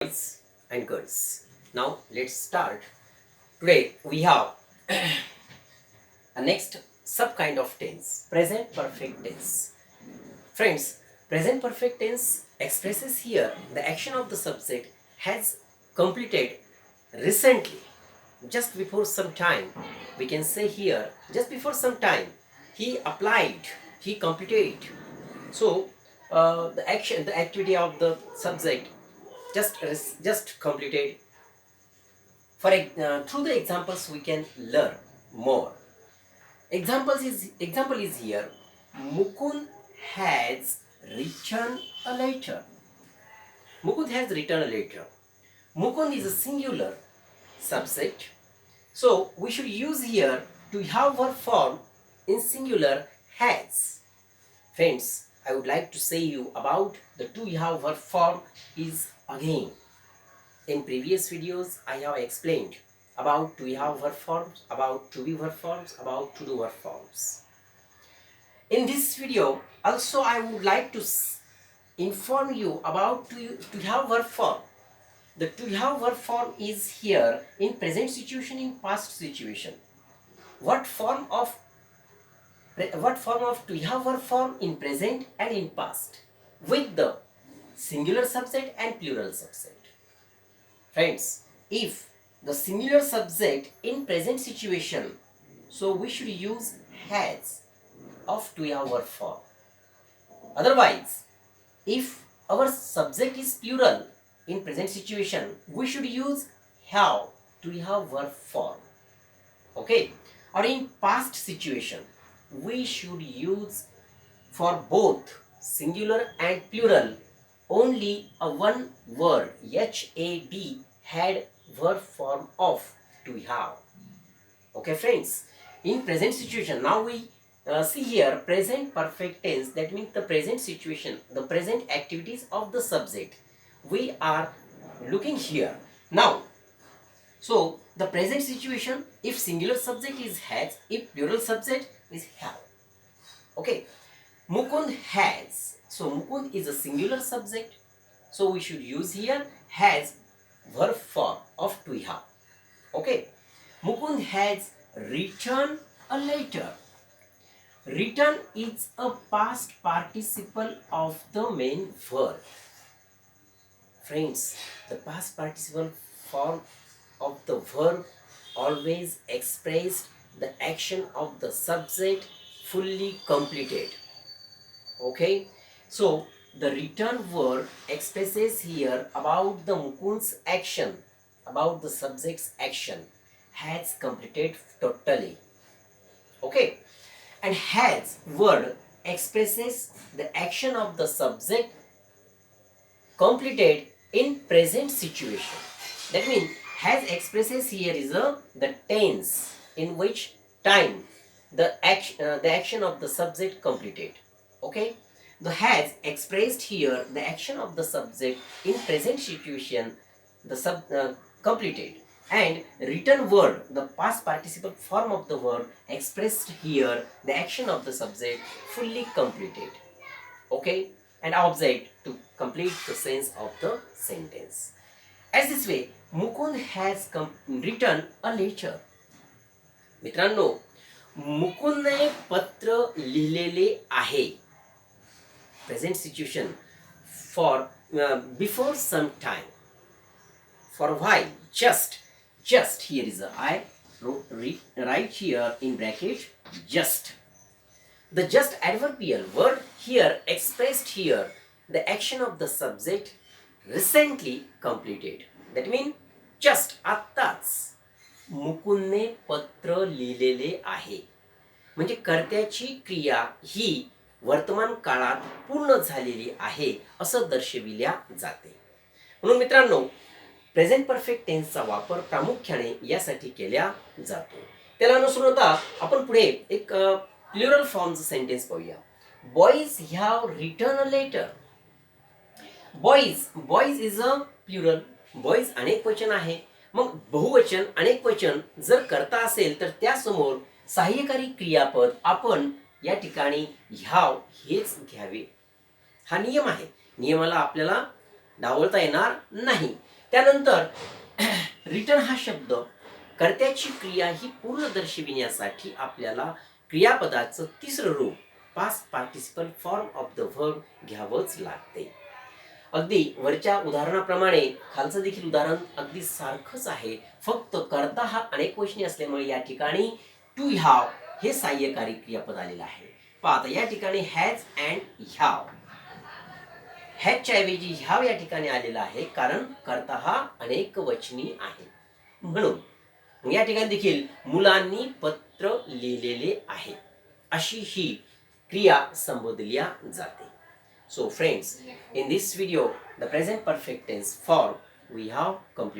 Boys and girls. Now let's start. Today we have a next sub kind of tense, present perfect tense. Friends, present perfect tense expresses here the action of the subject has completed recently, just before some time. We can say here, just before some time, he applied, he completed. So the action, the activity of the subject just completed. Through the examples we can learn more. Example is here. Mukund has written a letter. Mukund has written a letter. Mukund is a singular subject, so we should use here to have verb form in singular has. Friends, I would like to say you about the to have verb form is again. In previous videos, I have explained about to have verb forms, about to be verb forms, about to do verb forms. In this video, also I would like to inform you about to have verb form. The to have verb form is here in present situation, in past situation. What form of to have verb form in present and in past with the singular subject and plural subject. Friends, if the singular subject in present situation, so we should use has of to have verb form. Otherwise, if our subject is plural in present situation, we should use have to have verb form. Okay? Or in past situation, we should use for both singular and plural only a one word had had verb form of to have. Okay friends, in present situation, now we see here present perfect tense, that means the present situation, the present activities of the subject we are looking here now. So the present situation, if singular subject is has, if plural subject is have. Okay, Mukund has. So Mukund is a singular subject. So we should use here has verb form of to have. Okay. Mukund has written a letter. Written is a past participle of the main verb. Friends, the past participle form of the verb always expressed the action of the subject fully completed. Okay, so the return word expresses here about the Mukund's action, about the subject's action has completed totally. Okay, and has word expresses the action of the subject completed in present situation. That means has expresses here is the tense in which time the action of the subject completed. Okay, the has expressed here the action of the subject in present situation, the completed, and written word, the past participle form of the word expressed here the action of the subject fully completed. Okay, and object to complete the sense of the sentence. As this way, Mukund has written a letter. मित्रांनो, मुकुंदने पत्र लिहिलेले आहे. Present situation for before some time. For a while, just here is a I write here in bracket just. The just adverbial word here expressed here the action of the subject recently completed. That means just आत्ताच मुकुंदने पत्र लिहिलेले आहे. म्हणजे कर्त्याची क्रिया ही वर्तमान काळात पूर्ण झालेली आहे असं दर्शविल्या जाते. म्हणून मित्रांनो, प्रेझेंट परफेक्ट टेन्सचा वापर प्रामुख्याने यासाठी केला जातो. त्याला अनुसरून आता आपण पुढे एक प्लुरल फॉर्मचं सेंटेन्स पाहूया. Boys have written a letter. Boys is a plural. Boys अनेक वचन आहे. मग बहुवचन अनेक वचन जर करता असेल तर त्यासमोर सहाय्यकारी क्रियापद आपण या ठिकाणी ह्याव हेच घ्यावे. हा नियम आहे. नियमाला आपल्याला डावलता येणार नाही. त्यानंतर रिटर्न हा शब्द कर्त्याची क्रिया ही पूर्ण दर्शविण्यासाठी आपल्याला क्रियापदाचं तिसरं रूप past participle form of the verb घ्यावंच लागते. अगदी वरच्या उदाहरणाप्रमाणे खालचं देखील उदाहरण अगदी सारखंच आहे, फक्त कर्ता हा अनेक वचनी असल्यामुळे या ठिकाणी टू हॅव हे सहाय्यकारी क्रियापद आलेलं आहे. पहा आता या ठिकाणी हॅज अँड हॅव, हॅजच्या ऐवजी ह्याव या ठिकाणी आलेला आहे, कारण कर्ता हा अनेक वचनी आहे. म्हणून या ठिकाणी देखील मुलांनी पत्र लिहिलेले आहे अशी ही क्रिया संबोधल्या जाते. So friends, in this video, the present perfect tense form we have completed.